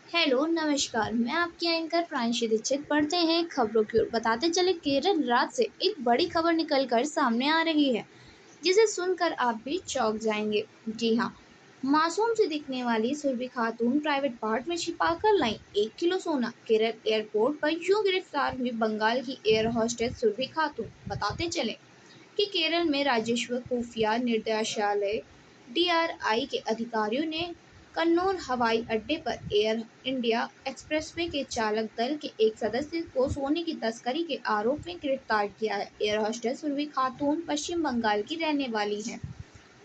Hello नमस्कार, मैं आपकी एंकर प्रांशी दीक्षित। पढ़ते हैं खबरों की ओर। बताते चले, केरल राज्य से एक बड़ी खबर निकलकर सामने आ रही है जिसे सुनकर आप भी चौंक जाएंगे। जी हाँ, मासूम से दिखने वाली सुरभि खातून प्राइवेट पार्ट में छिपाकर लाई 1 किलो सोना। केरल एयरपोर्ट पर यूं गिरफ्तार हुई बंगाल की एयर होस्टेस सुरभि खातून। बताते चले कि केरल में राजस्व खुफिया निर्देशालय डीआरआई के अधिकारियों ने कन्नौर हवाई अड्डे पर एयर इंडिया एक्सप्रेसवे के चालक दल के एक सदस्य को सोने की तस्करी के आरोप में गिरफ्तार किया है। एयर होस्टेस उर्वी खातून पश्चिम बंगाल की रहने वाली हैं।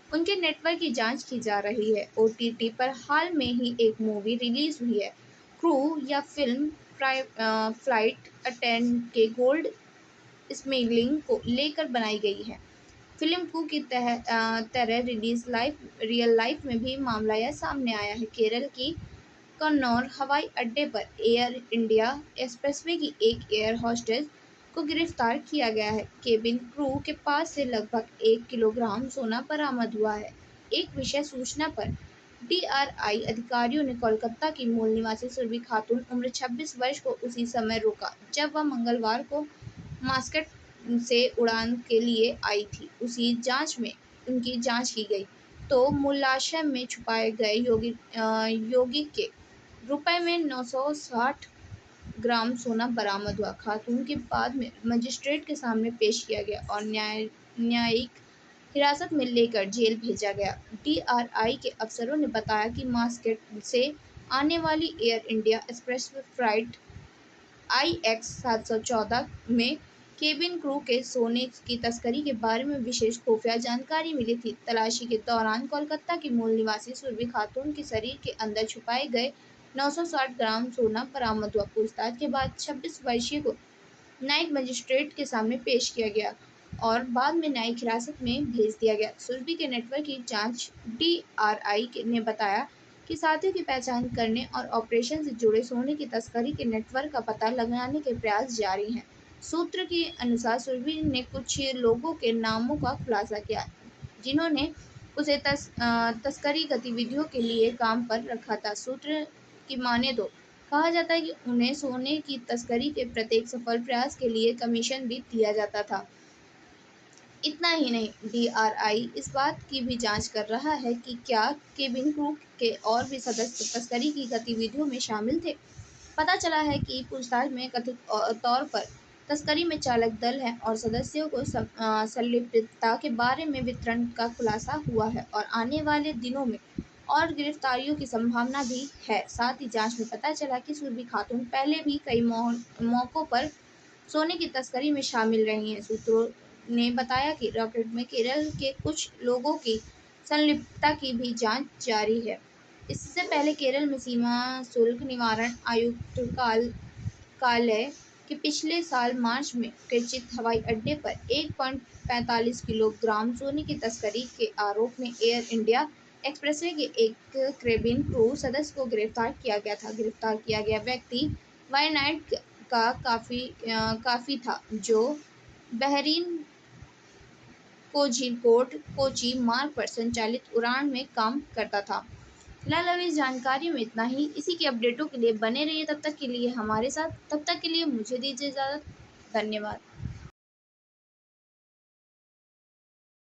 उनके नेटवर्क की जांच की जा रही है। ओटीटी पर हाल में ही एक मूवी रिलीज हुई है। क्रू या फिल्म फ्लाइट अटेंडेंट के गोल्ड स्मगलिंग को लेकर बनाई गई है। फिल्म कू की तरह रियल लाइफ में भी मामला यह सामने आया है। केरल की कन्नौर हवाई अड्डे पर एयर इंडिया एक्सप्रेसवे की एक एयर होस्टेस को गिरफ्तार किया गया है। केबिन क्रू के पास से लगभग 1 किलोग्राम सोना बरामद हुआ है। एक विशेष सूचना पर डीआरआई अधिकारियों ने कोलकाता की मूल निवासी सुरभि खातून उम्र 26 वर्ष को उसी समय रोका जब वह मंगलवार को मास्कट से उड़ान के लिए आई थी। उनकी जांच की गई तो मूलाशय में छुपाए गए यौगिक के रुपए में 960 ग्राम सोना बरामद हुआ। खातून के बाद में मजिस्ट्रेट के सामने पेश किया गया और न्यायिक हिरासत में लेकर जेल भेजा गया। डीआरआई के अफसरों ने बताया कि मास्कट से आने वाली air India express flight IX-714 में केबिन क्रू के सोने की तस्करी के बारे में विशेष खुफिया जानकारी मिली थी। तलाशी के दौरान कोलकाता की मूल निवासी सुरभि खातून के शरीर के अंदर छुपाए गए 960 ग्राम सोना बरामद हुआ। पूछताछ के बाद 26 वर्षीय को न्यायिक मजिस्ट्रेट के सामने पेश किया गया और बाद में न्यायिक हिरासत में भेज दिया गया। सुरभि के नेटवर्क की जांच डीआरआई ने बताया कि साथियों की पहचान करने और ऑपरेशन से जुड़े सोने की तस्करी के नेटवर्क का पता लगाने के प्रयास जारी हैं। सूत्र के अनुसार सुरभि ने कुछ लोगों के नामों का खुलासा किया जिन्होंने उसे तस्करी गतिविधियों के लिए काम पर रखा था। सूत्र की माने तो कहा जाता है कि उन्हें सोने की तस्करी के प्रत्येक सफल प्रयास के लिए कमीशन भी दिया जाता था। इतना ही नहीं, डीआरआई इस बात की भी जांच कर रहा है कि क्या केबिन क्रू के और भी सदस्य तस्करी की गतिविधियों में शामिल थे। पता चला है कि पूछताछ में कथित तौर पर तस्करी में चालक दल है और सदस्यों को संलिप्तता के बारे में वितरण का खुलासा हुआ है और आने वाले दिनों में और गिरफ्तारियों की संभावना भी है। साथ ही जांच में पता चला कि सुरभि खातून पहले भी कई मौकों पर सोने की तस्करी में शामिल रही हैं। सूत्रों ने बताया कि रॉकेट में केरल के कुछ लोगों की संलिप्तता की भी जांच जारी है। इससे पहले केरल में सीमा शुल्क निवारण आयुक्त कार्यालय के पिछले साल मार्च में त्रिचित हवाई अड्डे पर 1.45 किलोग्राम सोने की तस्करी के आरोप में एयर इंडिया एक्सप्रेसवे के एक केबिन क्रू सदस्य को गिरफ्तार किया गया था। गिरफ्तार किया गया व्यक्ति वायनाड का काफी था जो बहरीन कोझिकोड कोची मार्ग पर संचालित उड़ान में काम करता था। फिलहाल अभी इस जानकारी में इतना ही। इसी के अपडेटों के लिए बने रहिए। तब तक के लिए हमारे साथ। तब तक के लिए मुझे दीजिए इजाज़त। धन्यवाद।